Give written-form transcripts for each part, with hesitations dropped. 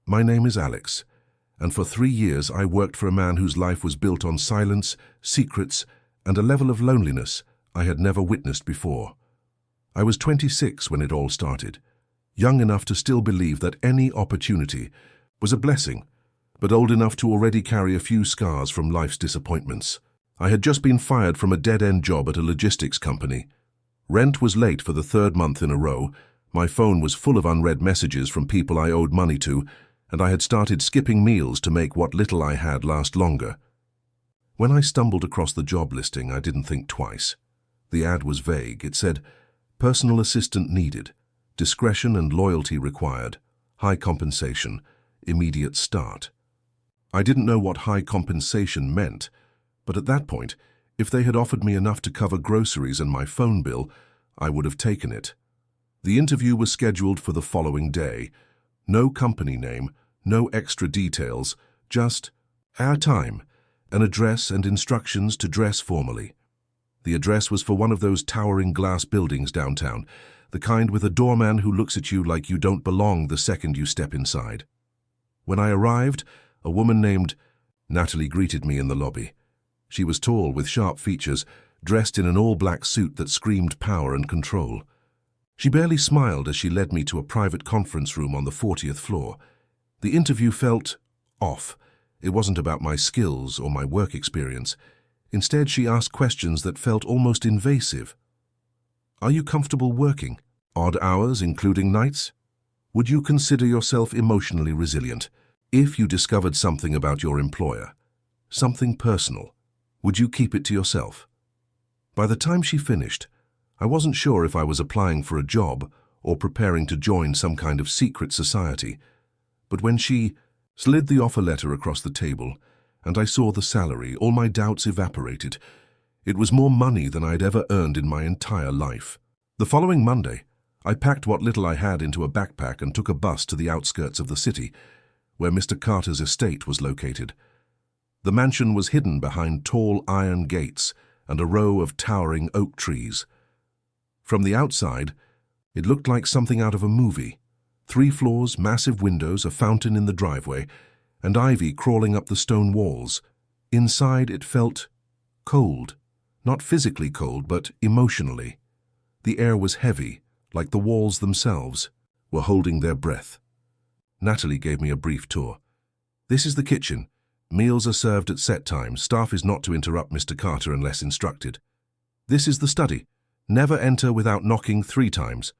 My name is Alex, and for 3 years I worked for a man whose life was built on silence, secrets, and a level of loneliness I had never witnessed before. I was 26 when it all started, young enough to still believe that any opportunity was a blessing, but old enough to already carry a few scars from life's disappointments. I had just been fired from a dead-end job at a logistics company. Rent was late for the 3rd month in a row, my phone was full of unread messages from people I owed money to, and I had started skipping meals to make what little I had last longer. When I stumbled across the job listing, I didn't think twice. The ad was vague. It said, "Personal assistant needed, discretion and loyalty required, high compensation, immediate start." I didn't know what high compensation meant, but at that point, if they had offered me enough to cover groceries and my phone bill, I would have taken it. The interview was scheduled for the following day. No company name, no extra details, just our time, an address and instructions to dress formally. The address was for one of those towering glass buildings downtown, the kind with a doorman who looks at you like you don't belong the second you step inside. When I arrived, a woman named Natalie greeted me in the lobby. She was tall, with sharp features, dressed in an all-black suit that screamed power and control. She barely smiled as she led me to a private conference room on the 40th floor. The interview felt off. It wasn't about my skills or my work experience. Instead, she asked questions that felt almost invasive. Are you comfortable working? Odd hours, including nights? Would you consider yourself emotionally resilient? If you discovered something about your employer, something personal, would you keep it to yourself? By the time she finished, I wasn't sure if I was applying for a job or preparing to join some kind of secret society. But when she slid the offer letter across the table and I saw the salary, all my doubts evaporated. It was more money than I'd ever earned in my entire life. The following Monday, I packed what little I had into a backpack and took a bus to the outskirts of the city, where Mr. Carter's estate was located. The mansion was hidden behind tall iron gates and a row of towering oak trees. From the outside, it looked like something out of a movie. 3 floors, massive windows, a fountain in the driveway, and ivy crawling up the stone walls. Inside, it felt cold. Not physically cold, but emotionally. The air was heavy, like the walls themselves were holding their breath. Natalie gave me a brief tour. This is the kitchen. Meals are served at set times. Staff is not to interrupt Mr. Carter unless instructed. This is the study. Never enter without knocking 3 times.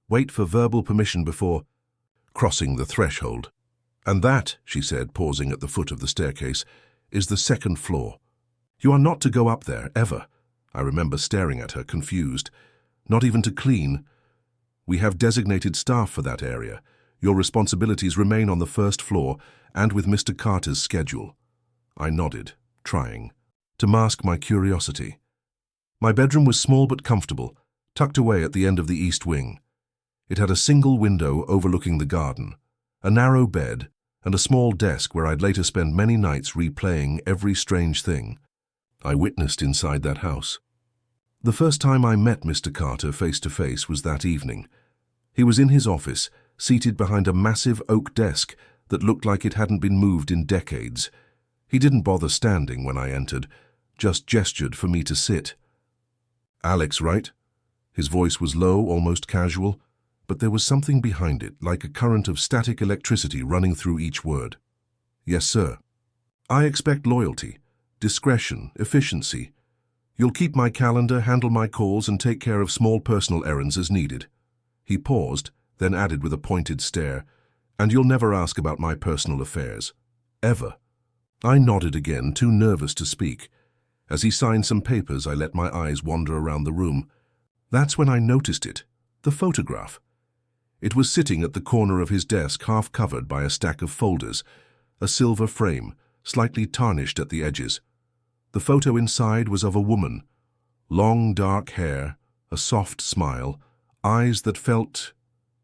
Wait for verbal permission before crossing the threshold. And that, she said, pausing at the foot of the staircase, is the 2nd floor. You are not to go up there, ever. I remember staring at her, confused. Not even to clean. We have designated staff for that area. Your responsibilities remain on the 1st floor and with Mr. Carter's schedule. I nodded, trying to mask my curiosity. My bedroom was small but comfortable, tucked away at the end of the east wing. It had a single window overlooking the garden, a narrow bed, and a small desk where I'd later spend many nights replaying every strange thing I witnessed inside that house. The first time I met Mr. Carter face to face was that evening. He was in his office, seated behind a massive oak desk that looked like it hadn't been moved in decades. He didn't bother standing when I entered, just gestured for me to sit. Alex, right? His voice was low, almost casual, but there was something behind it, like a current of static electricity running through each word. Yes, sir. I expect loyalty, discretion, efficiency. You'll keep my calendar, handle my calls, and take care of small personal errands as needed. He paused, then added with a pointed stare, and you'll never ask about my personal affairs. Ever. I nodded again, too nervous to speak. As he signed some papers, I let my eyes wander around the room. That's when I noticed it, the photograph. It was sitting at the corner of his desk, half covered by a stack of folders, a silver frame, slightly tarnished at the edges. The photo inside was of a woman. Long dark hair, a soft smile, eyes that felt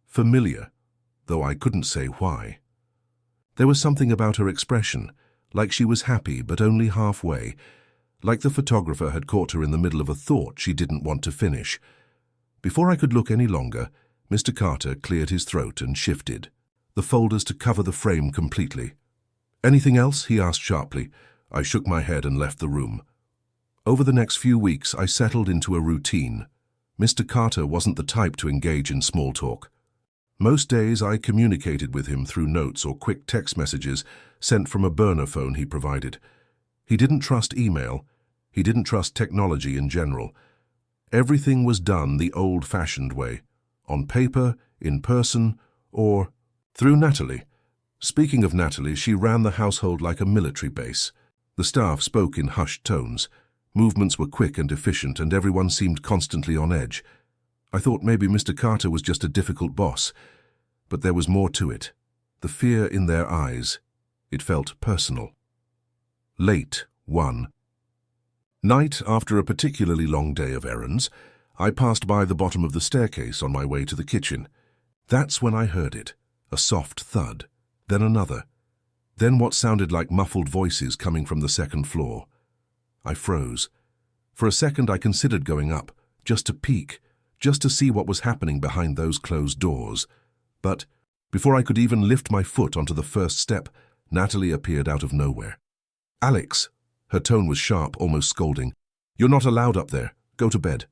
familiar, though I couldn't say why. There was something about her expression, like she was happy but only halfway, like the photographer had caught her in the middle of a thought she didn't want to finish. Before I could look any longer, Mr. Carter cleared his throat and shifted. the folders to cover the frame completely. "Anything else?" he asked sharply. I shook my head and left the room. Over the next few weeks, I settled into a routine. Mr. Carter wasn't the type to engage in small talk. Most days I communicated with him through notes or quick text messages sent from a burner phone he provided. He didn't trust email. He didn't trust technology in general. Everything was done the old-fashioned way, on paper, in person, or through Natalie. Speaking of Natalie, she ran the household like a military base. The staff spoke in hushed tones. Movements were quick and efficient, and everyone seemed constantly on edge. I thought maybe Mr. Carter was just a difficult boss, but there was more to it. The fear in their eyes. It felt personal. Late, 1. Night, after a particularly long day of errands, I passed by the bottom of the staircase on my way to the kitchen. That's when I heard it, a soft thud, then another, then what sounded like muffled voices coming from the second floor. I froze. For a second I considered going up, just to peek, just to see what was happening behind those closed doors. But before I could even lift my foot onto the first step, Natalie appeared out of nowhere. "Alex!" Her tone was sharp, almost scolding. "You're not allowed up there. Go to bed."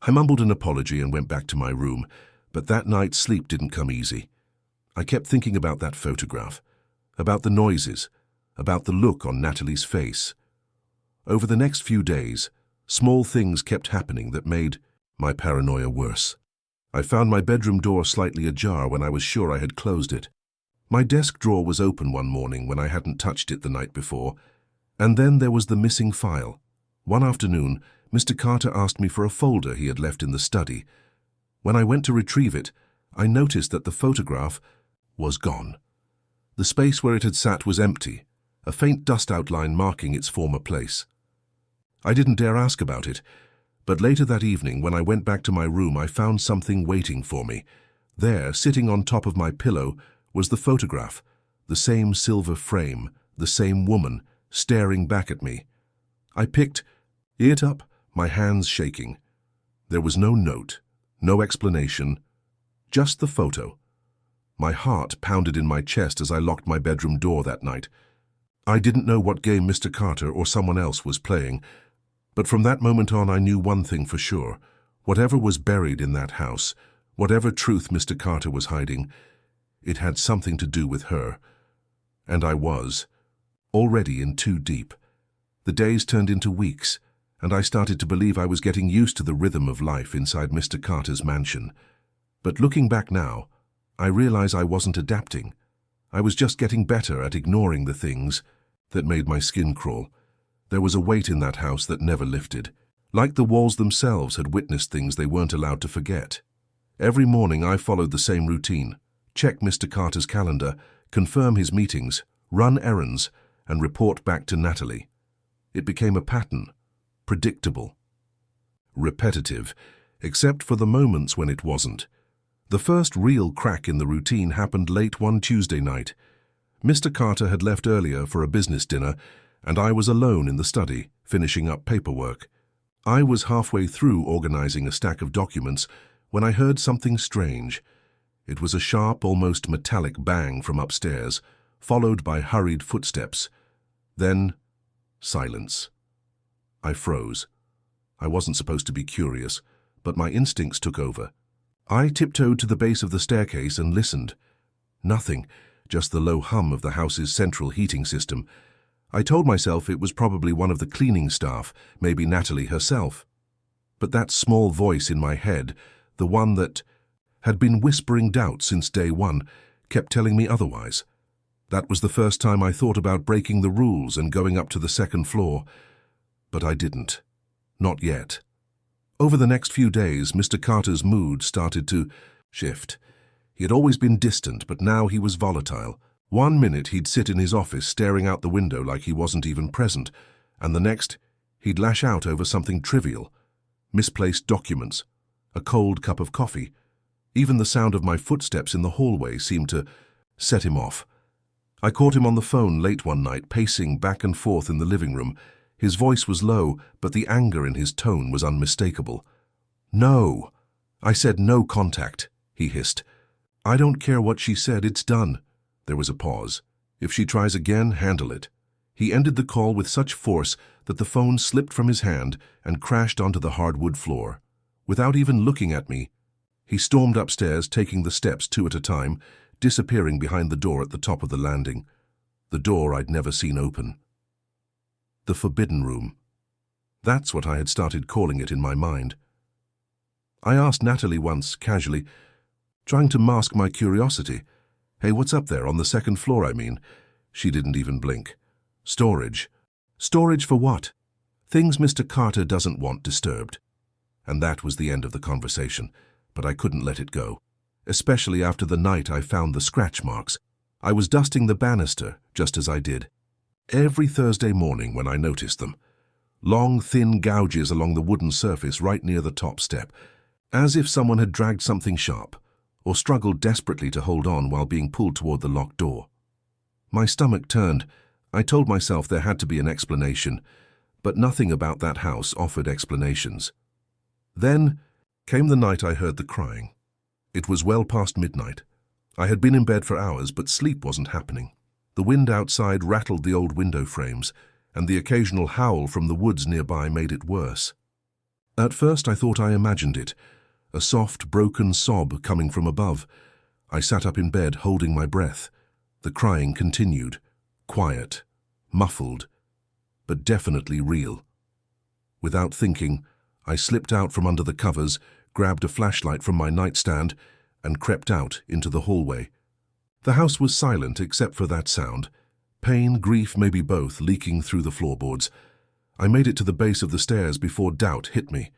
I mumbled an apology and went back to my room, but that night sleep didn't come easy. I kept thinking about that photograph, about the noises, about the look on Natalie's face. Over the next few days, small things kept happening that made my paranoia worse. I found my bedroom door slightly ajar when I was sure I had closed it. My desk drawer was open one morning when I hadn't touched it the night before, and then there was the missing file. One afternoon, Mr. Carter asked me for a folder he had left in the study. When I went to retrieve it, I noticed that the photograph was gone. The space where it had sat was empty, a faint dust outline marking its former place. I didn't dare ask about it, but later that evening when I went back to my room I found something waiting for me. There, sitting on top of my pillow, was the photograph, the same silver frame, the same woman, staring back at me. I picked it up, my hands shaking. There was no note, no explanation, just the photo. My heart pounded in my chest as I locked my bedroom door that night. I didn't know what game Mr. Carter or someone else was playing, but from that moment on I knew one thing for sure. Whatever was buried in that house, whatever truth Mr. Carter was hiding, it had something to do with her. And I was already in too deep. The days turned into weeks, and I started to believe I was getting used to the rhythm of life inside Mr. Carter's mansion. But looking back now, I realize I wasn't adapting. I was just getting better at ignoring the things that made my skin crawl. There was a weight in that house that never lifted, like the walls themselves had witnessed things they weren't allowed to forget. Every morning I followed the same routine: check Mr. Carter's calendar, confirm his meetings, run errands, and report back to Natalie. It became a pattern, predictable, repetitive, except for the moments when it wasn't. The first real crack in the routine happened late one Tuesday night. Mr. Carter had left earlier for a business dinner, and I was alone in the study, finishing up paperwork. I was halfway through organizing a stack of documents when I heard something strange. It was a sharp, almost metallic bang from upstairs, followed by hurried footsteps. Then, silence. I froze. I wasn't supposed to be curious, but my instincts took over. I tiptoed to the base of the staircase and listened. Nothing, just the low hum of the house's central heating system. I told myself it was probably one of the cleaning staff, maybe Natalie herself. But that small voice in my head, the one that had been whispering doubt since day one, kept telling me otherwise. That was the first time I thought about breaking the rules and going up to the second floor. But I didn't. Not yet. Over the next few days, Mr. Carter's mood started to shift. He had always been distant, but now he was volatile. One minute he'd sit in his office staring out the window like he wasn't even present, and the next he'd lash out over something trivial. Misplaced documents, a cold cup of coffee. Even the sound of my footsteps in the hallway seemed to set him off. I caught him on the phone late one night, pacing back and forth in the living room. His voice was low, but the anger in his tone was unmistakable. "No." I said, "No contact," he hissed. I don't care what she said, it's done. There was a pause. If she tries again, handle it. He ended the call with such force that the phone slipped from his hand and crashed onto the hardwood floor. Without even looking at me, he stormed upstairs, taking the steps 2 at a time, disappearing behind the door at the top of the landing. The door I'd never seen open. The forbidden room. That's what I had started calling it in my mind. I asked Natalie once, casually, trying to mask my curiosity. Hey, what's up there, on the 2nd floor, I mean? She didn't even blink. Storage. Storage for what? Things Mr. Carter doesn't want disturbed. And that was the end of the conversation, but I couldn't let it go. Especially after the night I found the scratch marks. I was dusting the banister, just as I did every Thursday morning when I noticed them. Long, thin gouges along the wooden surface right near the top step, as if someone had dragged something sharp, or struggled desperately to hold on while being pulled toward the locked door. My stomach turned. I told myself there had to be an explanation, but nothing about that house offered explanations. Then came the night I heard the crying. It was well past midnight. I had been in bed for hours, but sleep wasn't happening. The wind outside rattled the old window frames, and the occasional howl from the woods nearby made it worse. At first I thought I imagined it, a soft, broken sob coming from above. I sat up in bed, holding my breath. The crying continued, quiet, muffled, but definitely real. Without thinking, I slipped out from under the covers, grabbed a flashlight from my nightstand, and crept out into the hallway. The house was silent except for that sound. Pain, grief, maybe both, leaking through the floorboards. I made it to the base of the stairs before doubt hit me.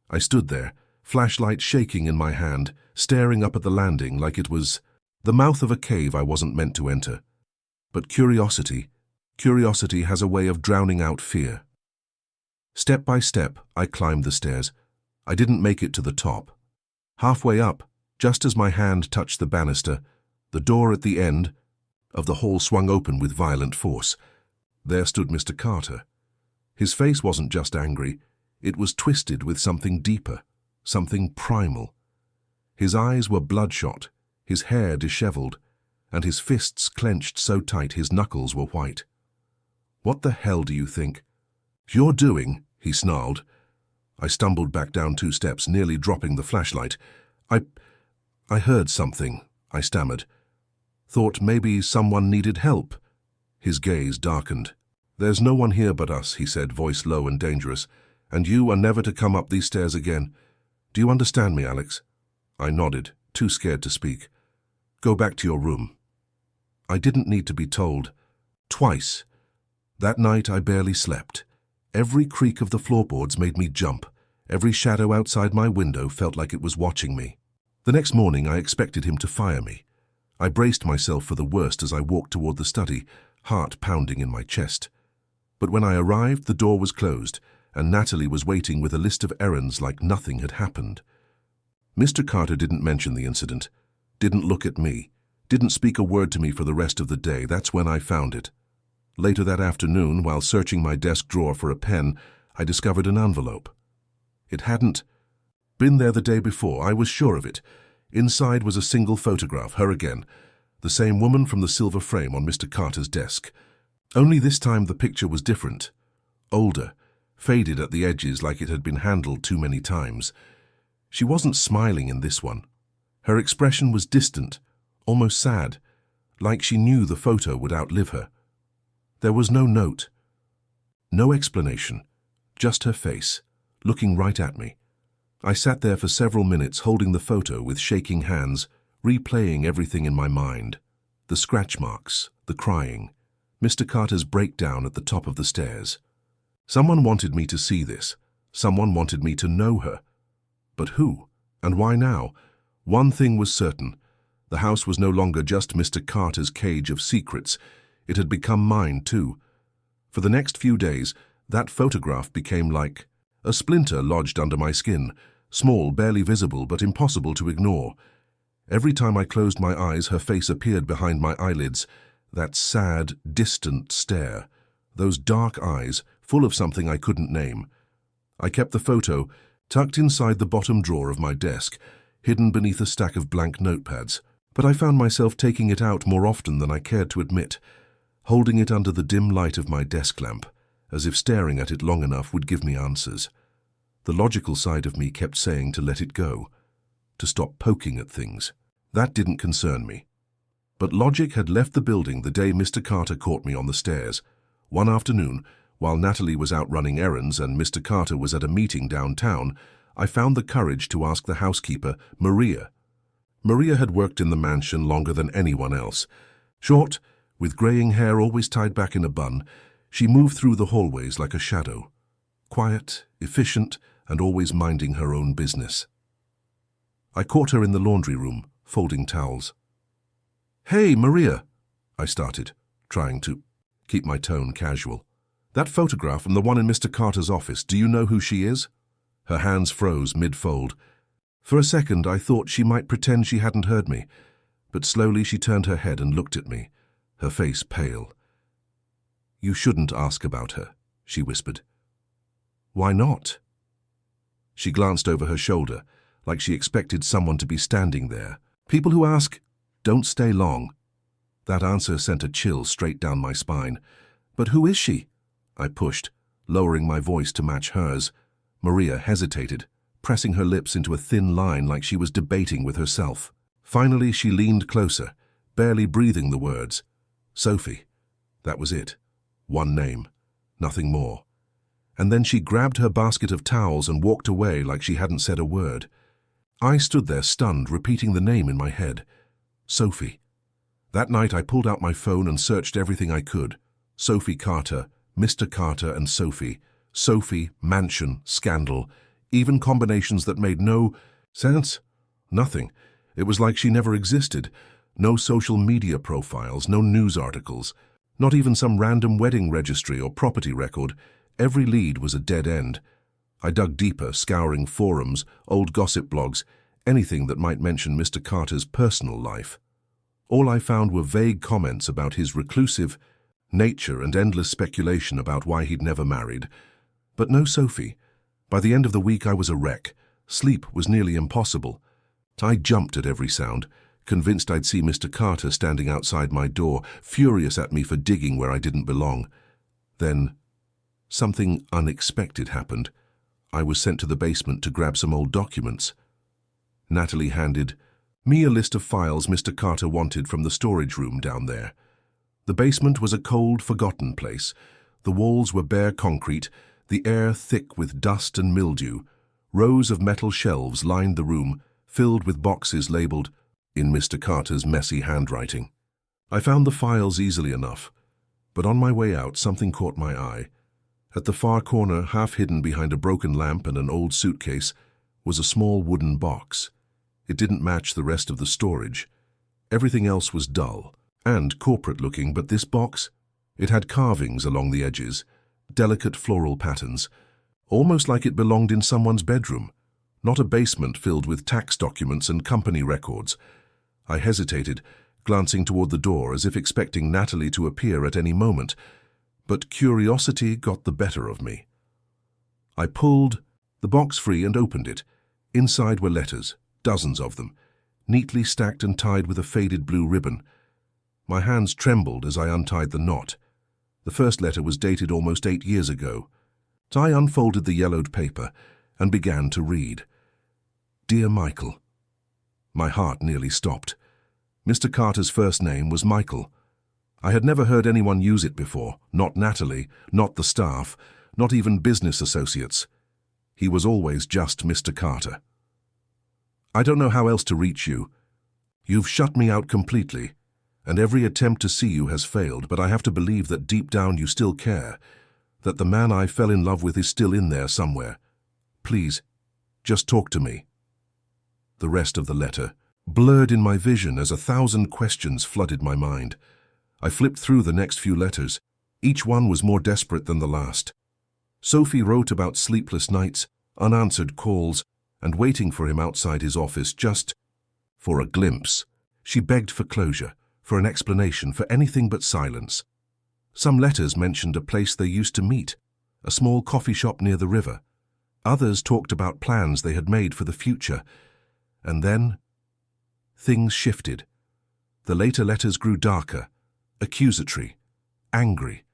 I stood there, flashlight shaking in my hand, staring up at the landing like it was the mouth of a cave I wasn't meant to enter. But curiosity has a way of drowning out fear. Step by step, I climbed the stairs. I didn't make it to the top. Halfway up, just as my hand touched the banister, the door at the end of the hall swung open with violent force. There stood Mr. Carter. His face wasn't just angry, it was twisted with something deeper, something primal. His eyes were bloodshot, his hair disheveled, and his fists clenched so tight his knuckles were white. "What the hell do you think you're doing?" he snarled. I stumbled back down 2 steps, nearly dropping the flashlight. I heard something, I stammered. Thought maybe someone needed help. His gaze darkened. "There's no one here but us," he said, voice low and dangerous, "and you are never to come up these stairs again. Do you understand me, Alex?" I nodded, too scared to speak. "Go back to your room." I didn't need to be told. Twice. That night I barely slept. Every creak of the floorboards made me jump. Every shadow outside my window felt like it was watching me. The next morning I expected him to fire me. I braced myself for the worst as I walked toward the study, heart pounding in my chest. But when I arrived, the door was closed, and Natalie was waiting with a list of errands like nothing had happened. Mr. Carter didn't mention the incident, didn't look at me, didn't speak a word to me for the rest of the day. That's when I found it. Later that afternoon, while searching my desk drawer for a pen, I discovered an envelope. It hadn't been there the day before, I was sure of it. Inside was a single photograph, her again, the same woman from the silver frame on Mr. Carter's desk. Only this time the picture was different. Older, faded at the edges like it had been handled too many times. She wasn't smiling in this one. Her expression was distant, almost sad, like she knew the photo would outlive her. There was no note, no explanation, just her face, looking right at me. I sat there for several minutes holding the photo with shaking hands, replaying everything in my mind. The scratch marks, the crying, Mr. Carter's breakdown at the top of the stairs. Someone wanted me to see this. Someone wanted me to know her. But who? And why now? One thing was certain. The house was no longer just Mr. Carter's cage of secrets. It had become mine, too. For the next few days, that photograph became like a splinter lodged under my skin, small, barely visible, but impossible to ignore. Every time I closed my eyes, her face appeared behind my eyelids, that sad, distant stare, those dark eyes, full of something I couldn't name. I kept the photo tucked inside the bottom drawer of my desk, hidden beneath a stack of blank notepads. But I found myself taking it out more often than I cared to admit, holding it under the dim light of my desk lamp, as if staring at it long enough would give me answers. The logical side of me kept saying to let it go, to stop poking at things. That didn't concern me. But logic had left the building the day Mr. Carter caught me on the stairs. One afternoon, while Natalie was out running errands and Mr. Carter was at a meeting downtown, I found the courage to ask the housekeeper, Maria. Maria had worked in the mansion longer than anyone else. Short, with graying hair always tied back in a bun, she moved through the hallways like a shadow. Quiet, efficient, and always minding her own business. I caught her in the laundry room, folding towels. "Hey, Maria," I started, trying to keep my tone casual. "That photograph from the one in Mr. Carter's office, do you know who she is?" Her hands froze mid-fold. For a second, I thought she might pretend she hadn't heard me, but slowly she turned her head and looked at me, her face pale. "You shouldn't ask about her," she whispered. "Why not?" She glanced over her shoulder, like she expected someone to be standing there. "People who ask don't stay long." That answer sent a chill straight down my spine. "But who is she?" I pushed, lowering my voice to match hers. Maria hesitated, pressing her lips into a thin line like she was debating with herself. Finally, she leaned closer, barely breathing the words. "Sophie." That was it. One name. Nothing more. And then she grabbed her basket of towels and walked away like she hadn't said a word. I stood there stunned, repeating the name in my head. Sophie. That night I pulled out my phone and searched everything I could. Sophie Carter, Mr. Carter and Sophie. Sophie, mansion, scandal. Even combinations that made no sense. Nothing. It was like she never existed. No social media profiles, no news articles. Not even some random wedding registry or property record. Every lead was a dead end. I dug deeper, scouring forums, old gossip blogs, anything that might mention Mr. Carter's personal life. All I found were vague comments about his reclusive nature and endless speculation about why he'd never married. But no Sophie. By the end of the week I was a wreck. Sleep was nearly impossible. I jumped at every sound, convinced I'd see Mr. Carter standing outside my door, furious at me for digging where I didn't belong. Then something unexpected happened. I was sent to the basement to grab some old documents. Natalie handed me a list of files Mr. Carter wanted from the storage room down there. The basement was a cold, forgotten place. The walls were bare concrete, the air thick with dust and mildew. Rows of metal shelves lined the room, filled with boxes labeled in Mr. Carter's messy handwriting. I found the files easily enough, but on my way out something caught my eye. At the far corner, half hidden behind a broken lamp and an old suitcase, was a small wooden box. It didn't match the rest of the storage. Everything else was dull and corporate-looking, but this box, it had carvings along the edges, delicate floral patterns, almost like it belonged in someone's bedroom, not a basement filled with tax documents and company records. I hesitated, glancing toward the door as if expecting Natalie to appear at any moment, but curiosity got the better of me. I pulled the box free and opened it. Inside were letters, dozens of them, neatly stacked and tied with a faded blue ribbon. My hands trembled as I untied the knot. The first letter was dated almost 8 years ago. I unfolded the yellowed paper and began to read. Dear Michael. My heart nearly stopped. Mr. Carter's first name was Michael. I had never heard anyone use it before, not Natalie, not the staff, not even business associates. He was always just Mr. Carter. I don't know how else to reach you. You've shut me out completely, and every attempt to see you has failed, but I have to believe that deep down you still care, that the man I fell in love with is still in there somewhere. Please, just talk to me. The rest of the letter blurred in my vision as 1,000 questions flooded my mind. I flipped through the next few letters. Each one was more desperate than the last. Sophie wrote about sleepless nights, unanswered calls, and waiting for him outside his office just for a glimpse. She begged for closure, for an explanation, for anything but silence. Some letters mentioned a place they used to meet, a small coffee shop near the river. Others talked about plans they had made for the future. And then things shifted. The later letters grew darker, accusatory, angry.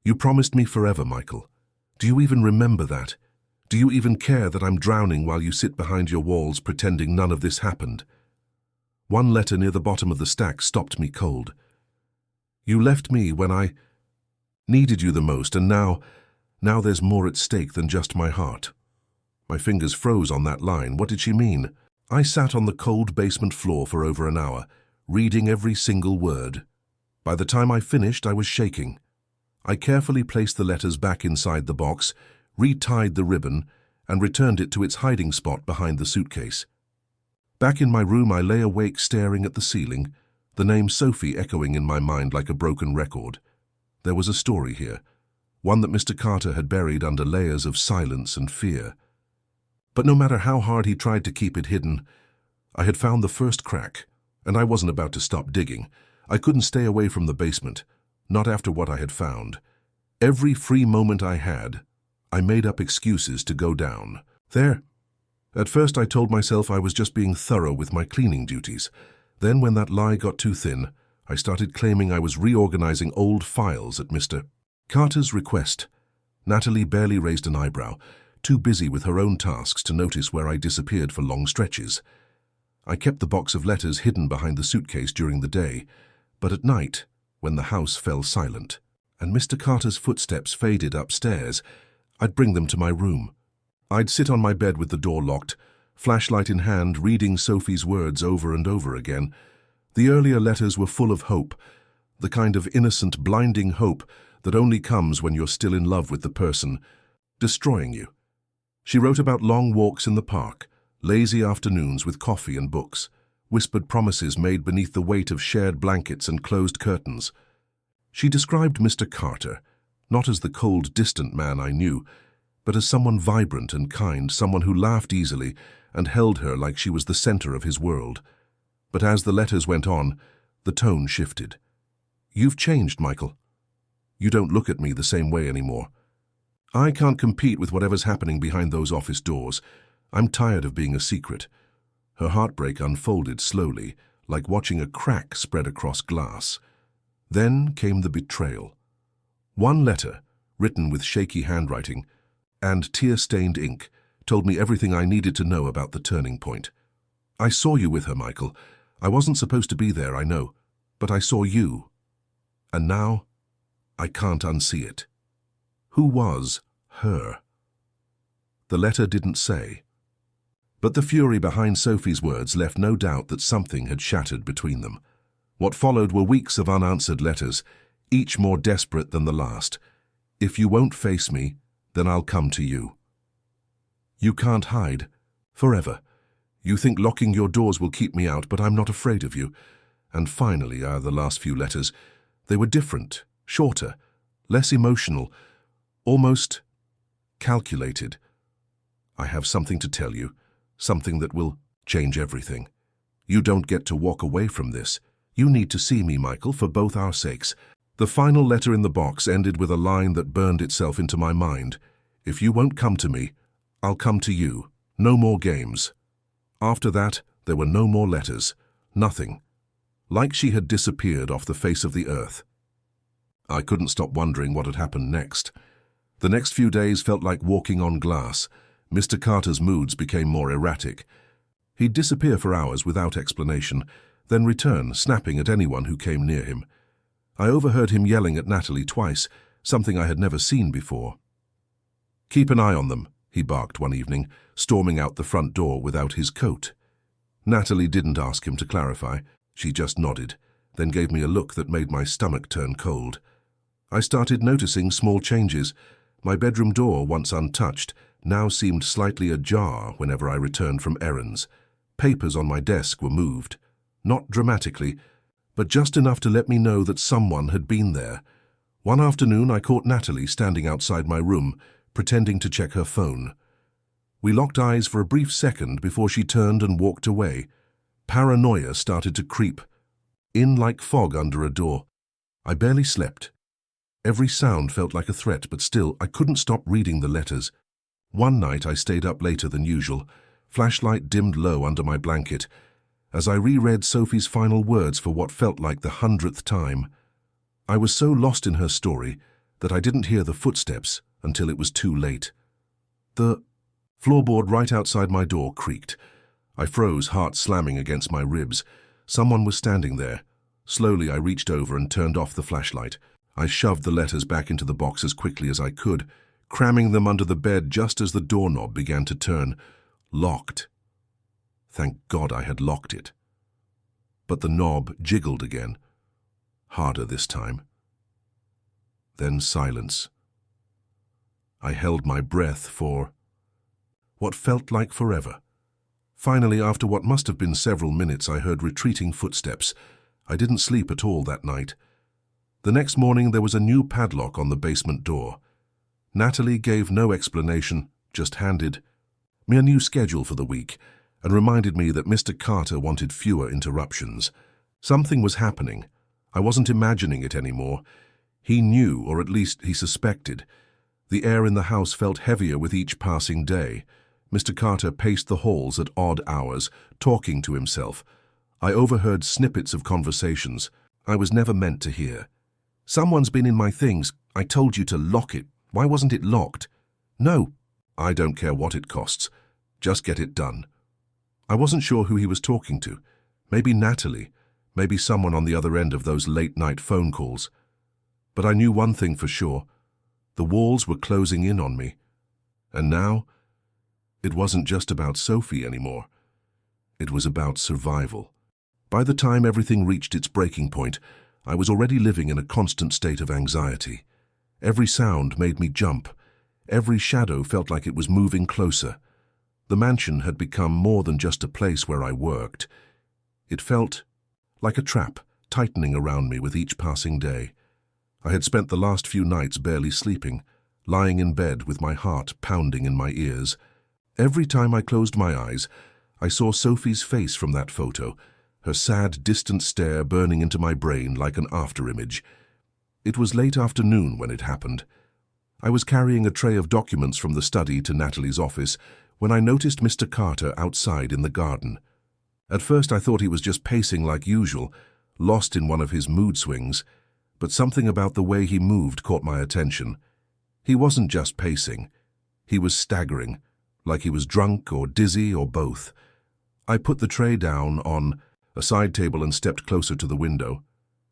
You promised me forever, Michael. Do you even remember that? Do you even care that I'm drowning while you sit behind your walls pretending none of this happened? One letter near the bottom of the stack stopped me cold. You left me when I needed you the most, and now there's more at stake than just my heart. My fingers froze on that line. What did she mean? I sat on the cold basement floor for over an hour, reading every single word. By the time I finished, I was shaking. I carefully placed the letters back inside the box, retied the ribbon, and returned it to its hiding spot behind the suitcase. Back in my room, I lay awake staring at the ceiling, the name Sophie echoing in my mind like a broken record. There was a story here, one that Mr. Carter had buried under layers of silence and fear. But no matter how hard he tried to keep it hidden, I had found the first crack, and I wasn't about to stop digging. I couldn't stay away from the basement, not after what I had found. Every free moment I had, I made up excuses to go down. There. At first I told myself I was just being thorough with my cleaning duties. Then when that lie got too thin, I started claiming I was reorganizing old files at Mr. Carter's request. Natalie barely raised an eyebrow, too busy with her own tasks to notice where I disappeared for long stretches. I kept the box of letters hidden behind the suitcase during the day, but at night, when the house fell silent, and Mr. Carter's footsteps faded upstairs, I'd bring them to my room. I'd sit on my bed with the door locked, flashlight in hand, reading Sophie's words over and over again. The earlier letters were full of hope, the kind of innocent, blinding hope that only comes when you're still in love with the person destroying you. She wrote about long walks in the park, lazy afternoons with coffee and books, whispered promises made beneath the weight of shared blankets and closed curtains. She described Mr. Carter, not as the cold, distant man I knew, but as someone vibrant and kind, someone who laughed easily and held her like she was the center of his world. But as the letters went on, the tone shifted. "You've changed, Michael. You don't look at me the same way anymore. I can't compete with whatever's happening behind those office doors. I'm tired of being a secret." Her heartbreak unfolded slowly, like watching a crack spread across glass. Then came the betrayal. One letter, written with shaky handwriting and tear-stained ink, told me everything I needed to know about the turning point. "I saw you with her, Michael. I wasn't supposed to be there, I know, but I saw you. And now, I can't unsee it." Who was her? The letter didn't say. But the fury behind Sophie's words left no doubt that something had shattered between them. What followed were weeks of unanswered letters, each more desperate than the last. "If you won't face me, then I'll come to you. You can't hide. Forever. You think locking your doors will keep me out, but I'm not afraid of you." And finally, the last few letters. They were different, shorter, less emotional, almost calculated. "I have something to tell you, something that will change everything. You don't get to walk away from this. You need to see me, Michael, for both our sakes." The final letter in the box ended with a line that burned itself into my mind. "If you won't come to me, I'll come to you. No more games." After that, there were no more letters. Nothing. Like she had disappeared off the face of the earth. I couldn't stop wondering what had happened next. The next few days felt like walking on glass. Mr. Carter's moods became more erratic. He'd disappear for hours without explanation, then return, snapping at anyone who came near him. I overheard him yelling at Natalie twice, something I had never seen before. "Keep an eye on them," he barked one evening, storming out the front door without his coat. Natalie didn't ask him to clarify. She just nodded, then gave me a look that made my stomach turn cold. I started noticing small changes. My bedroom door, once untouched, now seemed slightly ajar whenever I returned from errands. Papers on my desk were moved. Not dramatically, but just enough to let me know that someone had been there. One afternoon, I caught Natalie standing outside my room, pretending to check her phone. We locked eyes for a brief second before she turned and walked away. Paranoia started to creep, in like fog under a door. I barely slept. Every sound felt like a threat, but still, I couldn't stop reading the letters. One night, I stayed up later than usual, flashlight dimmed low under my blanket, as I reread Sophie's final words for what felt like the 100th time. I was so lost in her story that I didn't hear the footsteps until it was too late. The floorboard right outside my door creaked. I froze, heart slamming against my ribs. Someone was standing there. Slowly, I reached over and turned off the flashlight. I shoved the letters back into the box as quickly as I could, cramming them under the bed just as the doorknob began to turn. Locked. Thank God I had locked it. But the knob jiggled again. Harder this time. Then silence. I held my breath for what felt like forever. Finally, after what must have been several minutes, I heard retreating footsteps. I didn't sleep at all that night. The next morning, there was a new padlock on the basement door. Natalie gave no explanation, just handed me a new schedule for the week and reminded me that Mr. Carter wanted fewer interruptions. Something was happening. I wasn't imagining it anymore. He knew, or at least he suspected. The air in the house felt heavier with each passing day. Mr. Carter paced the halls at odd hours, talking to himself. I overheard snippets of conversations I was never meant to hear. "Someone's been in my things. I told you to lock it. Why wasn't it locked?" "No." "I don't care what it costs. Just get it done." I wasn't sure who he was talking to. Maybe Natalie. Maybe someone on the other end of those late-night phone calls. But I knew one thing for sure. The walls were closing in on me. And now, it wasn't just about Sophie anymore. It was about survival. By the time everything reached its breaking point, I was already living in a constant state of anxiety. Every sound made me jump. Every shadow felt like it was moving closer. The mansion had become more than just a place where I worked. It felt like a trap, tightening around me with each passing day. I had spent the last few nights barely sleeping, lying in bed with my heart pounding in my ears. Every time I closed my eyes, I saw Sophie's face from that photo, her sad, distant stare burning into my brain like an afterimage. It was late afternoon when it happened. I was carrying a tray of documents from the study to Natalie's office when I noticed Mr. Carter outside in the garden. At first I thought he was just pacing like usual, lost in one of his mood swings, but something about the way he moved caught my attention. He wasn't just pacing. He was staggering, like he was drunk or dizzy or both. I put the tray down on a side table and stepped closer to the window.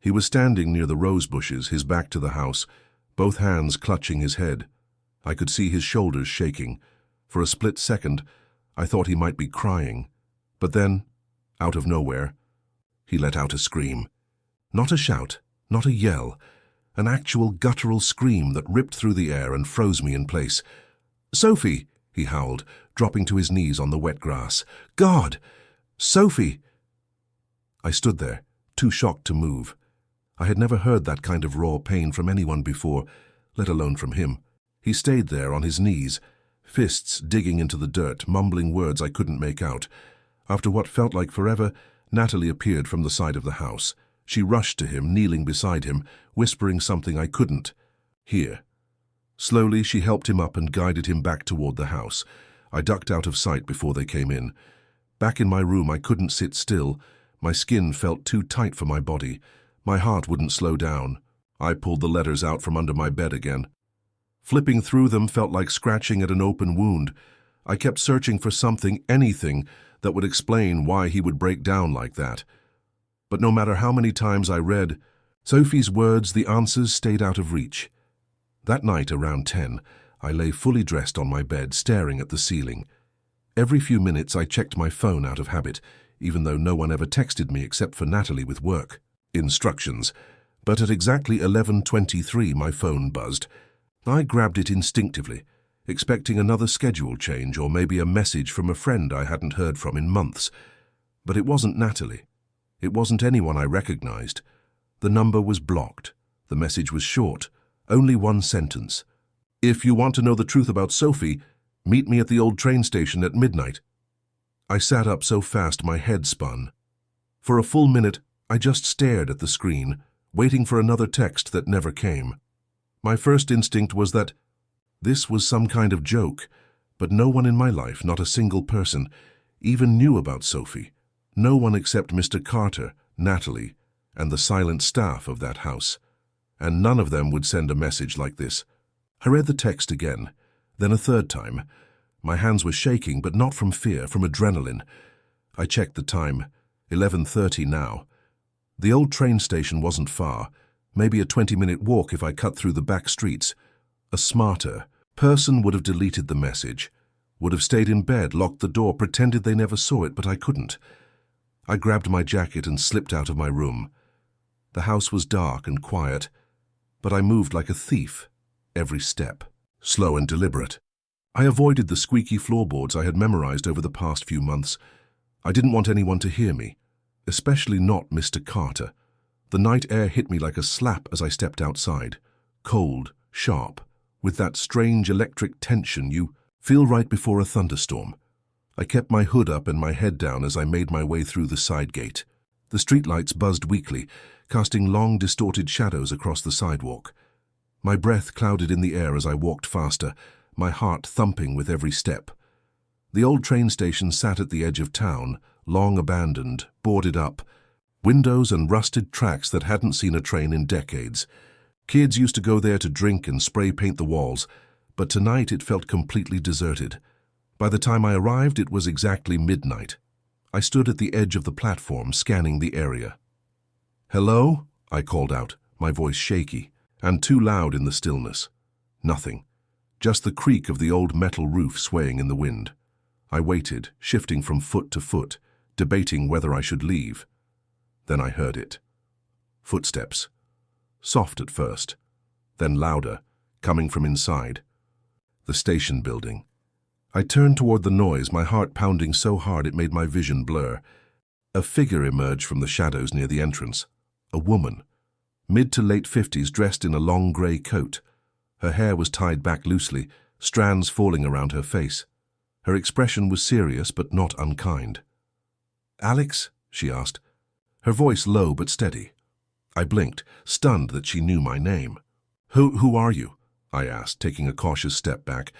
He was standing near the rose bushes, his back to the house, both hands clutching his head. I could see his shoulders shaking. For a split second, I thought he might be crying. But then, out of nowhere, he let out a scream. Not a shout, not a yell, an actual guttural scream that ripped through the air and froze me in place. "Sophie!" he howled, dropping to his knees on the wet grass. "God! Sophie!" I stood there, too shocked to move. I had never heard that kind of raw pain from anyone before, let alone from him. He stayed there on his knees, fists digging into the dirt, mumbling words I couldn't make out. After what felt like forever, Natalie appeared from the side of the house. She rushed to him, kneeling beside him, whispering something I couldn't hear. Slowly, she helped him up and guided him back toward the house. I ducked out of sight before they came in. Back in my room, I couldn't sit still. My skin felt too tight for my body. My heart wouldn't slow down. I pulled the letters out from under my bed again. Flipping through them felt like scratching at an open wound. I kept searching for something, anything, that would explain why he would break down like that. But no matter how many times I read Sophie's words, the answers stayed out of reach. That night, around 10, I lay fully dressed on my bed, staring at the ceiling. Every few minutes I checked my phone out of habit, even though no one ever texted me except for Natalie with work instructions. But at exactly 11:23 my phone buzzed. I grabbed it instinctively, expecting another schedule change or maybe a message from a friend I hadn't heard from in months. But it wasn't Natalie. It wasn't anyone I recognized. The number was blocked. The message was short, only one sentence. "If you want to know the truth about Sophie, meet me at the old train station at midnight." I sat up so fast my head spun. For a full minute, I just stared at the screen, waiting for another text that never came. My first instinct was that this was some kind of joke, but no one in my life, not a single person, even knew about Sophie. No one except Mr. Carter, Natalie, and the silent staff of that house. And none of them would send a message like this. I read the text again, then a third time. My hands were shaking, but not from fear, from adrenaline. I checked the time, 11:30 now. The old train station wasn't far, maybe a 20-minute walk if I cut through the back streets. A smarter person would have deleted the message, would have stayed in bed, locked the door, pretended they never saw it, but I couldn't. I grabbed my jacket and slipped out of my room. The house was dark and quiet, but I moved like a thief, every step, slow and deliberate. I avoided the squeaky floorboards I had memorized over the past few months. I didn't want anyone to hear me, especially not Mr. Carter. The night air hit me like a slap as I stepped outside, cold, sharp, with that strange electric tension you feel right before a thunderstorm. I kept my hood up and my head down as I made my way through the side gate. The streetlights buzzed weakly, casting long, distorted shadows across the sidewalk. My breath clouded in the air as I walked faster, my heart thumping with every step. The old train station sat at the edge of town, long abandoned, boarded up, windows and rusted tracks that hadn't seen a train in decades. Kids used to go there to drink and spray paint the walls, but tonight it felt completely deserted. By the time I arrived, it was exactly midnight. I stood at the edge of the platform, scanning the area. "Hello?" I called out, my voice shaky, and too loud in the stillness. Nothing. Just the creak of the old metal roof swaying in the wind. I waited, shifting from foot to foot, debating whether I should leave. Then I heard it. Footsteps. Soft at first, then louder, coming from inside. The station building. I turned toward the noise, my heart pounding so hard it made my vision blur. A figure emerged from the shadows near the entrance. A woman, mid to late 50s, dressed in a long grey coat. Her hair was tied back loosely, strands falling around her face. Her expression was serious but not unkind. "Alex?" she asked, her voice low but steady. I blinked, stunned that she knew my name. Who are you?" I asked, taking a cautious step back.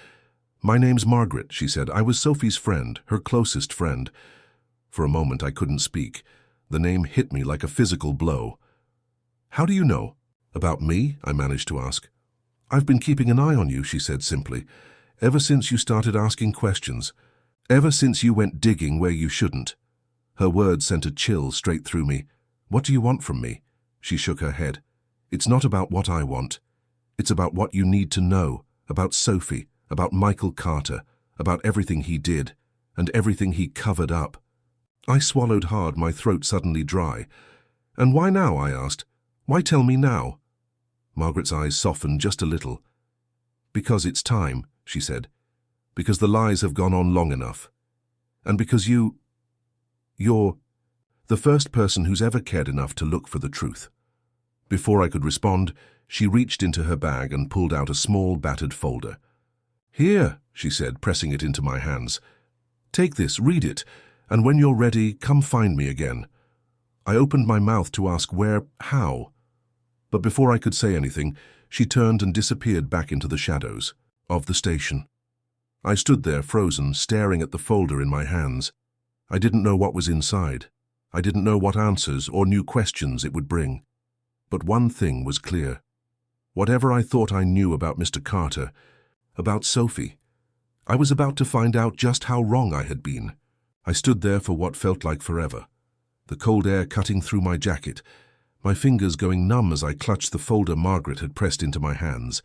"My name's Margaret," she said. "I was Sophie's friend, her closest friend." For a moment I couldn't speak. The name hit me like a physical blow. "How do you know?" "About me?" I managed to ask. "I've been keeping an eye on you," she said simply. "Ever since you started asking questions. Ever since you went digging where you shouldn't." Her words sent a chill straight through me. "What do you want from me?" She shook her head. "It's not about what I want. It's about what you need to know, about Sophie, about Michael Carter, about everything he did, and everything he covered up." I swallowed hard, my throat suddenly dry. "And why now?" I asked. "Why tell me now?" Margaret's eyes softened just a little. "Because it's time," she said. "Because the lies have gone on long enough. And because you're the first person who's ever cared enough to look for the truth." Before I could respond, she reached into her bag and pulled out a small, battered folder. "Here," she said, pressing it into my hands. "Take this, read it, and when you're ready, come find me again." I opened my mouth to ask how. But before I could say anything, she turned and disappeared back into the shadows of the station. I stood there, frozen, staring at the folder in my hands. I didn't know what was inside. I didn't know what answers or new questions it would bring. But one thing was clear. Whatever I thought I knew about Mr. Carter, about Sophie, I was about to find out just how wrong I had been. I stood there for what felt like forever, the cold air cutting through my jacket, my fingers going numb as I clutched the folder Margaret had pressed into my hands.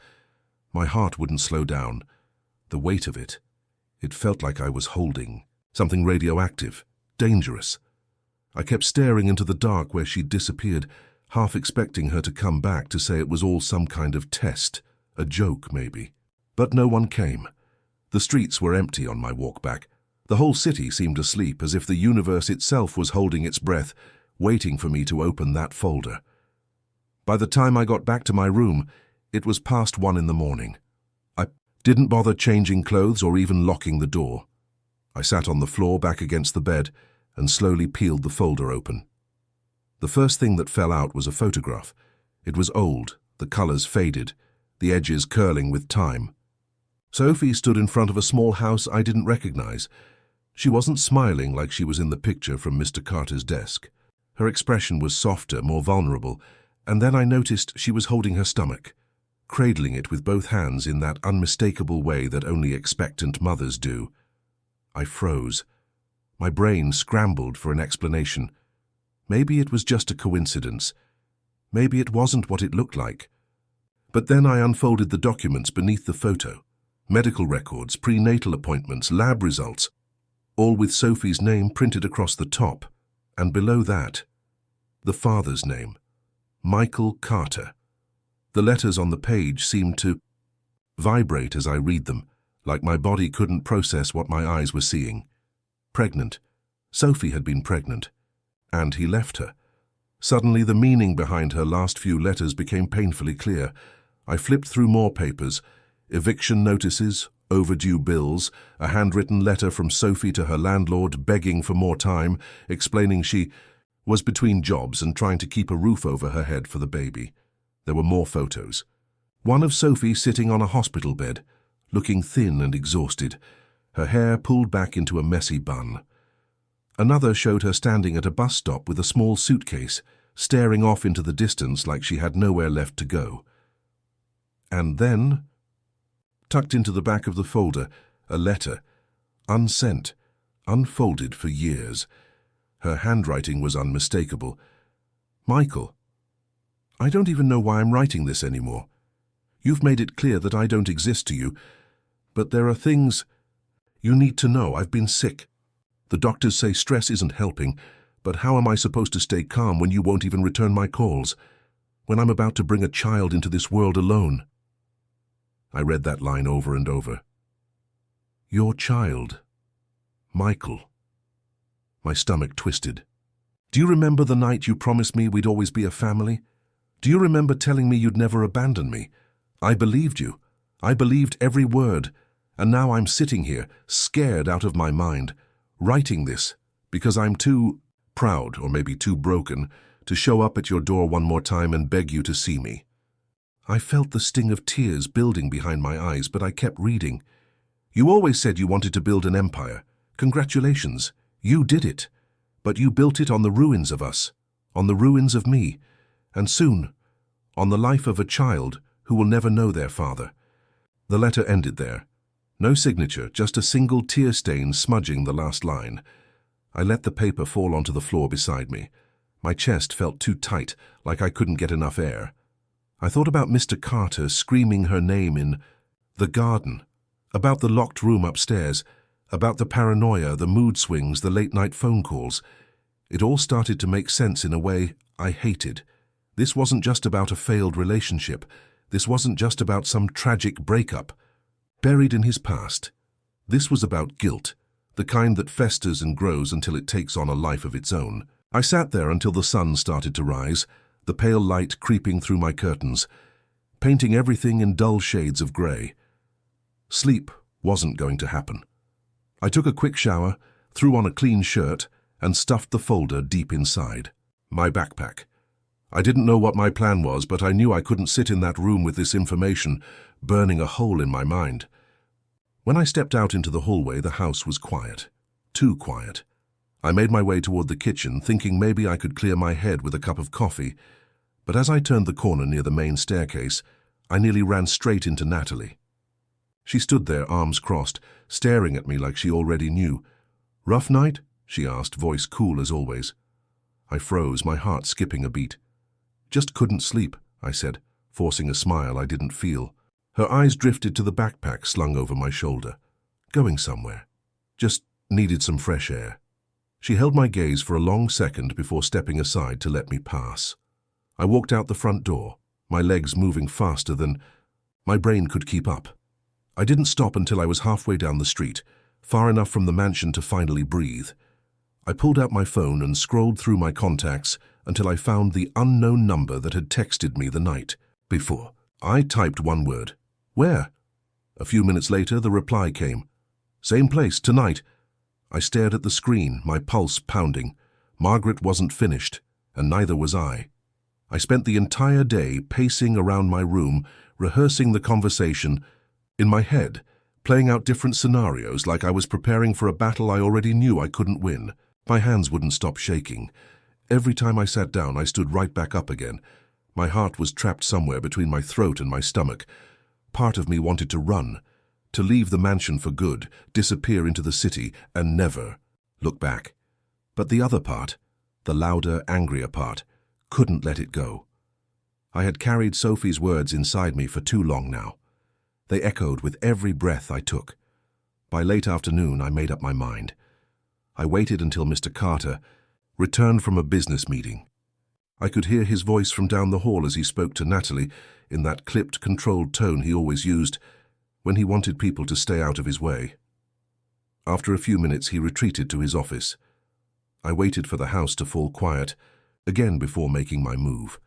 My heart wouldn't slow down. The weight of it felt like I was holding something radioactive, dangerous. I kept staring into the dark where she'd disappeared, half expecting her to come back to say it was all some kind of test, a joke maybe. But no one came. The streets were empty on my walk back. The whole city seemed asleep, as if the universe itself was holding its breath, waiting for me to open that folder. By the time I got back to my room, it was past 1 in the morning. I didn't bother changing clothes or even locking the door. I sat on the floor back against the bed and slowly peeled the folder open. The first thing that fell out was a photograph. It was old, the colors faded, the edges curling with time. Sophie stood in front of a small house I didn't recognize. She wasn't smiling like she was in the picture from Mr. Carter's desk. Her expression was softer, more vulnerable, and then I noticed she was holding her stomach, cradling it with both hands in that unmistakable way that only expectant mothers do. I froze. My brain scrambled for an explanation. Maybe it was just a coincidence. Maybe it wasn't what it looked like. But then I unfolded the documents beneath the photo. Medical records, prenatal appointments, lab results, all with Sophie's name printed across the top, and below that, the father's name, Michael Carter. The letters on the page seemed to vibrate as I read them, like my body couldn't process what my eyes were seeing. Pregnant. Sophie had been pregnant. And he left her. Suddenly the meaning behind her last few letters became painfully clear. I flipped through more papers, eviction notices, overdue bills, a handwritten letter from Sophie to her landlord begging for more time, explaining she was between jobs and trying to keep a roof over her head for the baby. There were more photos. One of Sophie sitting on a hospital bed, looking thin and exhausted, her hair pulled back into a messy bun. Another showed her standing at a bus stop with a small suitcase, staring off into the distance like she had nowhere left to go. And then, tucked into the back of the folder, a letter, unsent, unfolded for years. Her handwriting was unmistakable. Michael, I don't even know why I'm writing this anymore. You've made it clear that I don't exist to you, but there are things you need to know. I've been sick. The doctors say stress isn't helping, but how am I supposed to stay calm when you won't even return my calls? When I'm about to bring a child into this world alone? I read that line over and over. Your child, Michael. My stomach twisted. Do you remember the night you promised me we'd always be a family? Do you remember telling me you'd never abandon me? I believed you. I believed every word. And now I'm sitting here, scared out of my mind, writing this because I'm too proud, or maybe too broken, to show up at your door one more time and beg you to see me. I felt the sting of tears building behind my eyes, but I kept reading. You always said you wanted to build an empire. Congratulations. You did it. But you built it on the ruins of us, on the ruins of me, and soon, on the life of a child who will never know their father. The letter ended there. No signature, just a single tear stain smudging the last line. I let the paper fall onto the floor beside me. My chest felt too tight, like I couldn't get enough air. I thought about Mr. Carter screaming her name in the garden, about the locked room upstairs, about the paranoia, the mood swings, the late-night phone calls. It all started to make sense in a way I hated. This wasn't just about a failed relationship. This wasn't just about some tragic breakup, buried in his past. This was about guilt, the kind that festers and grows until it takes on a life of its own. I sat there until the sun started to rise, the pale light creeping through my curtains, painting everything in dull shades of grey. Sleep wasn't going to happen. I took a quick shower, threw on a clean shirt, and stuffed the folder deep inside. My backpack. I didn't know what my plan was, but I knew I couldn't sit in that room with this information burning a hole in my mind. When I stepped out into the hallway, the house was quiet. Too quiet. I made my way toward the kitchen, thinking maybe I could clear my head with a cup of coffee, but as I turned the corner near the main staircase, I nearly ran straight into Natalie. She stood there, arms crossed, staring at me like she already knew. "Rough night?" she asked, voice cool as always. I froze, my heart skipping a beat. "Just couldn't sleep," I said, forcing a smile I didn't feel. Her eyes drifted to the backpack slung over my shoulder. "Going somewhere. Just needed some fresh air." She held my gaze for a long second before stepping aside to let me pass. I walked out the front door, my legs moving faster than my brain could keep up. I didn't stop until I was halfway down the street, far enough from the mansion to finally breathe. I pulled out my phone and scrolled through my contacts until I found the unknown number that had texted me the night before. I typed one word. "Where?" A few minutes later, the reply came. "Same place, tonight." I stared at the screen, my pulse pounding. Margaret wasn't finished, and neither was I. I spent the entire day pacing around my room, rehearsing the conversation in my head, playing out different scenarios like I was preparing for a battle I already knew I couldn't win. My hands wouldn't stop shaking. Every time I sat down, I stood right back up again. My heart was trapped somewhere between my throat and my stomach. Part of me wanted to run, to leave the mansion for good, disappear into the city, and never look back. But the other part, the louder, angrier part, couldn't let it go. I had carried Sophie's words inside me for too long now. They echoed with every breath I took. By late afternoon, I made up my mind. I waited until Mr. Carter returned from a business meeting. I could hear his voice from down the hall as he spoke to Natalie in that clipped, controlled tone he always used when he wanted people to stay out of his way. After a few minutes, he retreated to his office. I waited for the house to fall quiet, again before making my move.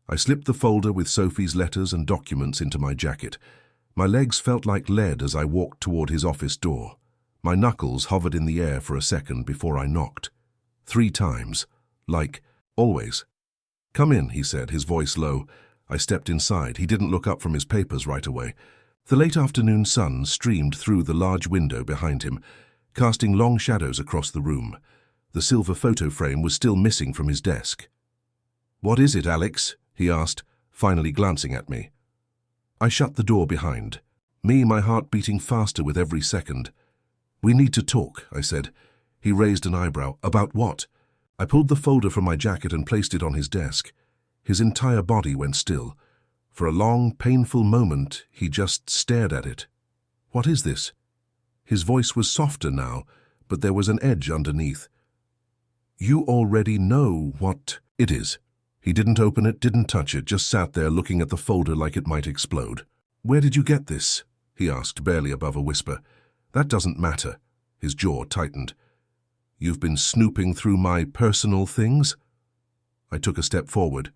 I slipped the folder with Sophie's letters and documents into my jacket. My legs felt like lead as I walked toward his office door. My knuckles hovered in the air for a second before I knocked. 3 times, like always. "Come in," he said, his voice low. I stepped inside. He didn't look up from his papers right away. The late afternoon sun streamed through the large window behind him, casting long shadows across the room. The silver photo frame was still missing from his desk. "What is it, Alex?" he asked, finally glancing at me. I shut the door behind, my heart beating faster with every second. "We need to talk," I said. He raised an eyebrow. "About what?" I pulled the folder from my jacket and placed it on his desk. His entire body went still. For a long, painful moment, he just stared at it. "What is this?" His voice was softer now, but there was an edge underneath. "You already know what it is." He didn't open it, didn't touch it, just sat there looking at the folder like it might explode. "Where did you get this?" he asked, barely above a whisper. "That doesn't matter." His jaw tightened. "You've been snooping through my personal things?" I took a step forward.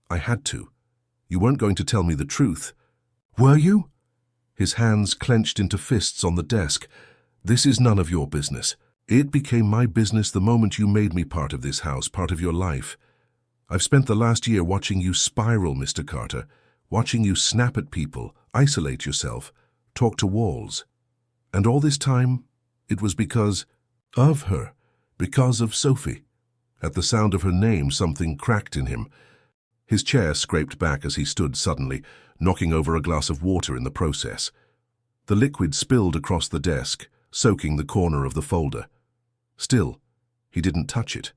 "I had to. You weren't going to tell me the truth." "Were you?" His hands clenched into fists on the desk. "This is none of your business. It became my business the moment you made me part of this house, part of your life. I've spent the last year watching you spiral, Mr. Carter, watching you snap at people, isolate yourself, talk to walls. And all this time, it was because of her, because of Sophie." At the sound of her name, something cracked in him. His chair scraped back as he stood suddenly, knocking over a glass of water in the process. The liquid spilled across the desk, soaking the corner of the folder. Still, he didn't touch it.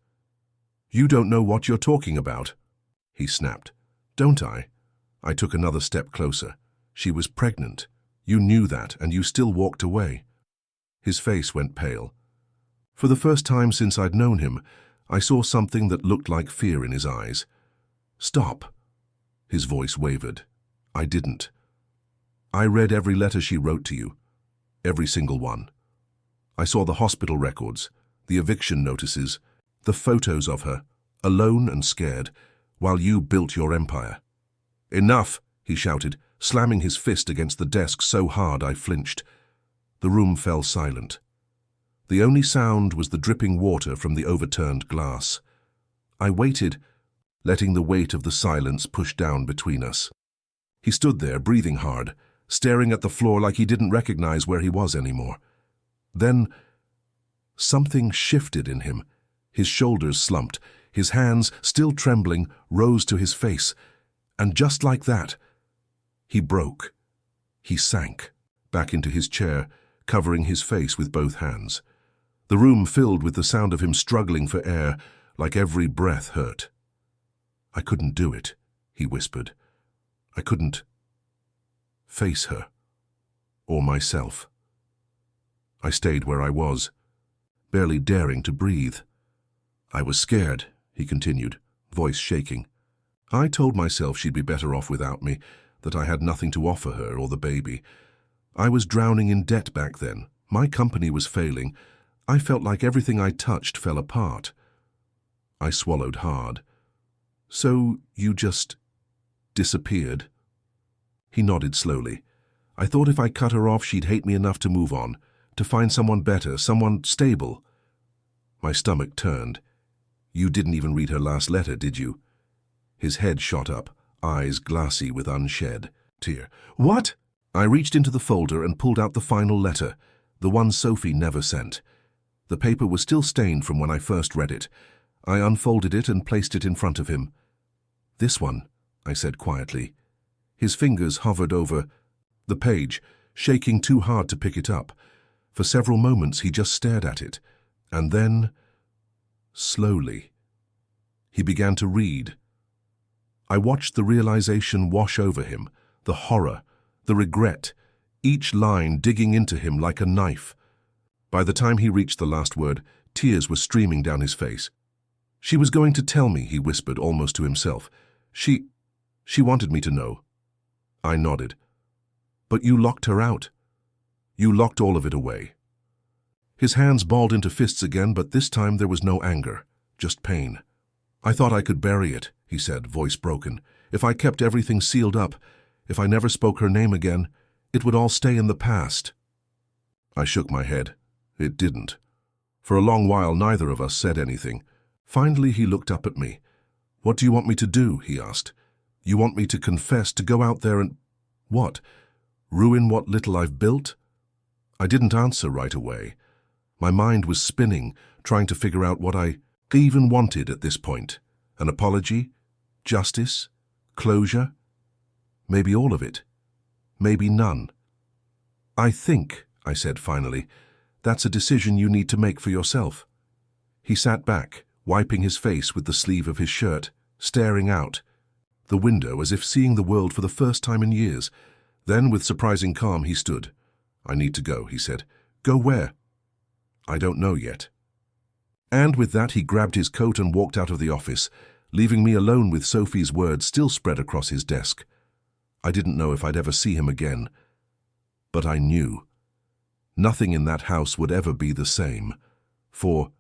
"You don't know what you're talking about," he snapped. "Don't I?" I took another step closer. "She was pregnant. You knew that, and you still walked away." His face went pale. For the first time since I'd known him, I saw something that looked like fear in his eyes. "Stop." His voice wavered. "I didn't. I read every letter she wrote to you. Every single one. I saw the hospital records, the eviction notices, the photos of her, alone and scared, while you built your empire." "Enough," he shouted, slamming his fist against the desk so hard I flinched. The room fell silent. The only sound was the dripping water from the overturned glass. I waited, letting the weight of the silence push down between us. He stood there, breathing hard, staring at the floor like he didn't recognize where he was anymore. Then, something shifted in him. His shoulders slumped. His hands, still trembling, rose to his face. And just like that, he broke. He sank back into his chair, covering his face with both hands. The room filled with the sound of him struggling for air, like every breath hurt. "I couldn't do it," he whispered. "I couldn't face her, or myself." I stayed where I was, barely daring to breathe. "I was scared," he continued, voice shaking. "I told myself she'd be better off without me, that I had nothing to offer her or the baby. I was drowning in debt back then. My company was failing. I felt like everything I touched fell apart." I swallowed hard. "So you just disappeared?" He nodded slowly. "I thought if I cut her off, she'd hate me enough to move on, to find someone better, someone stable." My stomach turned. "You didn't even read her last letter, did you?" His head shot up, eyes glassy with unshed tear. "What?" I reached into the folder and pulled out the final letter, the one Sophie never sent. The paper was still stained from when I first read it. I unfolded it and placed it in front of him. "This one," I said quietly. His fingers hovered over the page, shaking too hard to pick it up. For several moments he just stared at it, and then, slowly, he began to read. I watched the realization wash over him, the horror, the regret, each line digging into him like a knife. By the time he reached the last word, tears were streaming down his face. "She was going to tell me," he whispered almost to himself. She wanted me to know." I nodded. "But you locked her out. You locked all of it away." His hands balled into fists again, but this time there was no anger, just pain. "I thought I could bury it," he said, voice broken. "If I kept everything sealed up, if I never spoke her name again, it would all stay in the past." I shook my head. It didn't. For a long while, neither of us said anything. Finally, he looked up at me. "What do you want me to do?" he asked. "You want me to confess, to go out there and—" "What? Ruin what little I've built?" I didn't answer right away. My mind was spinning, trying to figure out what I even wanted at this point. An apology? Justice? Closure? Maybe all of it. Maybe none. "I think," I said finally, "that's a decision you need to make for yourself." He sat back, wiping his face with the sleeve of his shirt, staring out the window as if seeing the world for the first time in years. Then, with surprising calm, he stood. "I need to go," he said. "Go where?" "I don't know yet." And with that, he grabbed his coat and walked out of the office, leaving me alone with Sophie's words still spread across his desk. I didn't know if I'd ever see him again, but I knew. Nothing in that house would ever be the same. For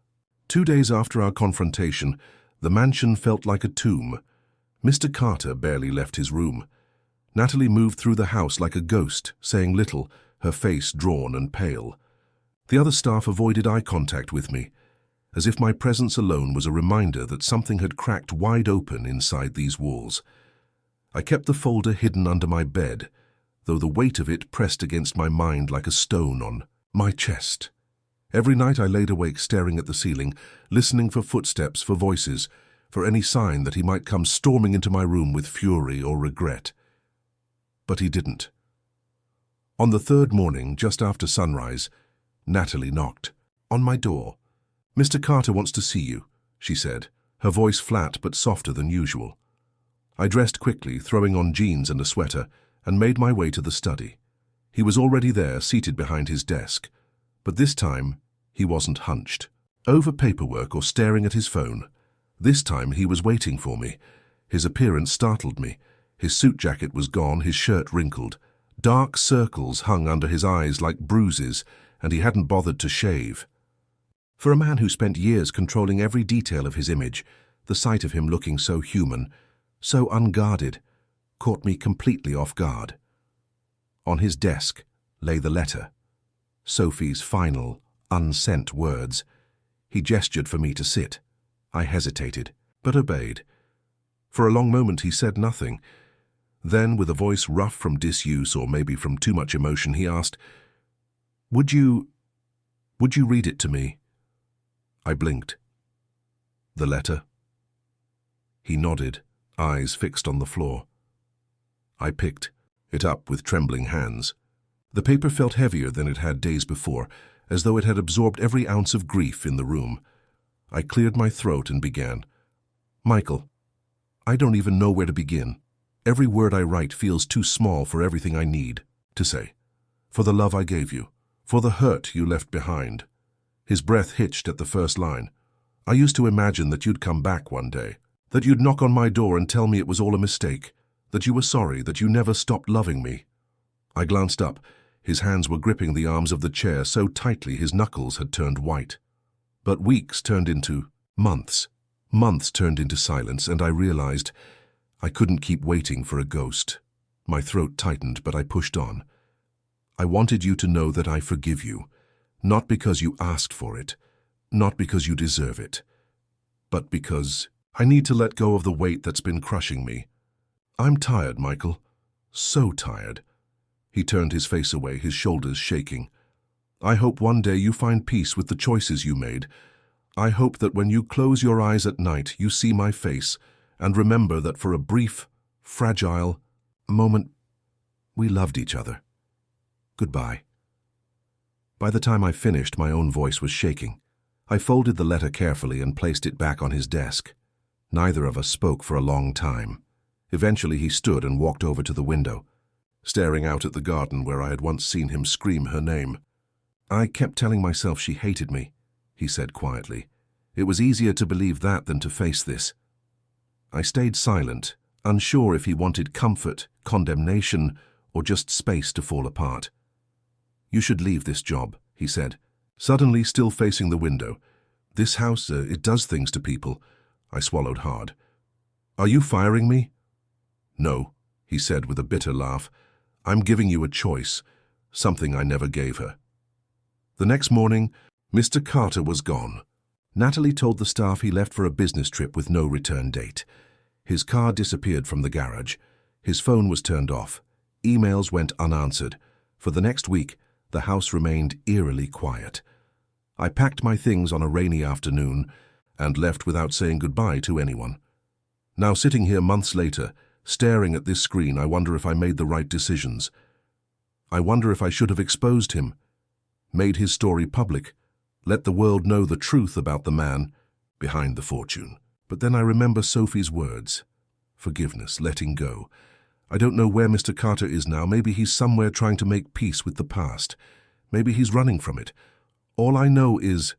2 days after our confrontation, the mansion felt like a tomb. Mr. Carter barely left his room. Natalie moved through the house like a ghost, saying little, her face drawn and pale. The other staff avoided eye contact with me, as if my presence alone was a reminder that something had cracked wide open inside these walls. I kept the folder hidden under my bed, though the weight of it pressed against my mind like a stone on my chest. Every night I laid awake staring at the ceiling, listening for footsteps, for voices, for any sign that he might come storming into my room with fury or regret. But he didn't. On the third morning, just after sunrise, Natalie knocked on my door. "Mr. Carter wants to see you," she said, her voice flat but softer than usual. I dressed quickly, throwing on jeans and a sweater, and made my way to the study. He was already there, seated behind his desk. But this time, he wasn't hunched over paperwork or staring at his phone. This time he was waiting for me. His appearance startled me. His suit jacket was gone, his shirt wrinkled. Dark circles hung under his eyes like bruises, and he hadn't bothered to shave. For a man who spent years controlling every detail of his image, the sight of him looking so human, so unguarded, caught me completely off guard. On his desk lay the letter, Sophie's final, unsent words. He gestured for me to sit. I hesitated, but obeyed. For a long moment he said nothing. Then, with a voice rough from disuse or maybe from too much emotion, he asked, Would you read it to me?" I blinked. "The letter?" He nodded, eyes fixed on the floor. I picked it up with trembling hands. The paper felt heavier than it had days before, as though it had absorbed every ounce of grief in the room. I cleared my throat and began. "Michael, I don't even know where to begin. Every word I write feels too small for everything I need to say. For the love I gave you, for the hurt you left behind." His breath hitched at the first line. "I used to imagine that you'd come back one day, that you'd knock on my door and tell me it was all a mistake, that you were sorry, that you never stopped loving me." I glanced up. His hands were gripping the arms of the chair so tightly his knuckles had turned white. But weeks turned into months. Months turned into silence, and I realized I couldn't keep waiting for a ghost. My throat tightened, but I pushed on. "I wanted you to know that I forgive you, not because you asked for it, not because you deserve it, but because I need to let go of the weight that's been crushing me. I'm tired, Michael. So tired." He turned his face away, his shoulders shaking. I hope one day you find peace with the choices you made. I hope that when you close your eyes at night, you see my face and remember that for a brief, fragile moment, we loved each other. Goodbye. By the time I finished, my own voice was shaking. I folded the letter carefully and placed it back on his desk. Neither of us spoke for a long time. Eventually he stood and walked over to the window, staring out at the garden where I had once seen him scream her name. I kept telling myself she hated me, he said quietly. It was easier to believe that than to face this. I stayed silent, unsure if he wanted comfort, condemnation, or just space to fall apart. You should leave this job, he said, suddenly still facing the window. This house, it does things to people. I swallowed hard. Are you firing me? No, he said with a bitter laugh. I'm giving you a choice, something I never gave her. The next morning, Mr. Carter was gone. Natalie told the staff he left for a business trip with no return date. His car disappeared from the garage. His phone was turned off. Emails went unanswered. For the next week, the house remained eerily quiet. I packed my things on a rainy afternoon and left without saying goodbye to anyone. Now sitting here months later, staring at this screen, I wonder if I made the right decisions. I wonder if I should have exposed him, made his story public, let the world know the truth about the man behind the fortune. But then I remember Sophie's words. Forgiveness, letting go. I don't know where Mr. Carter is now. Maybe he's somewhere trying to make peace with the past. Maybe he's running from it. All I know is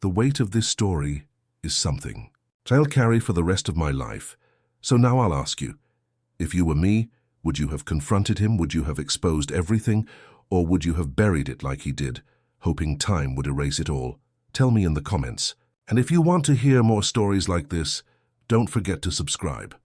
the weight of this story is something I'll carry for the rest of my life. So now I'll ask you, if you were me, would you have confronted him? Would you have exposed everything? Or would you have buried it like he did, hoping time would erase it all? Tell me in the comments. And if you want to hear more stories like this, don't forget to subscribe.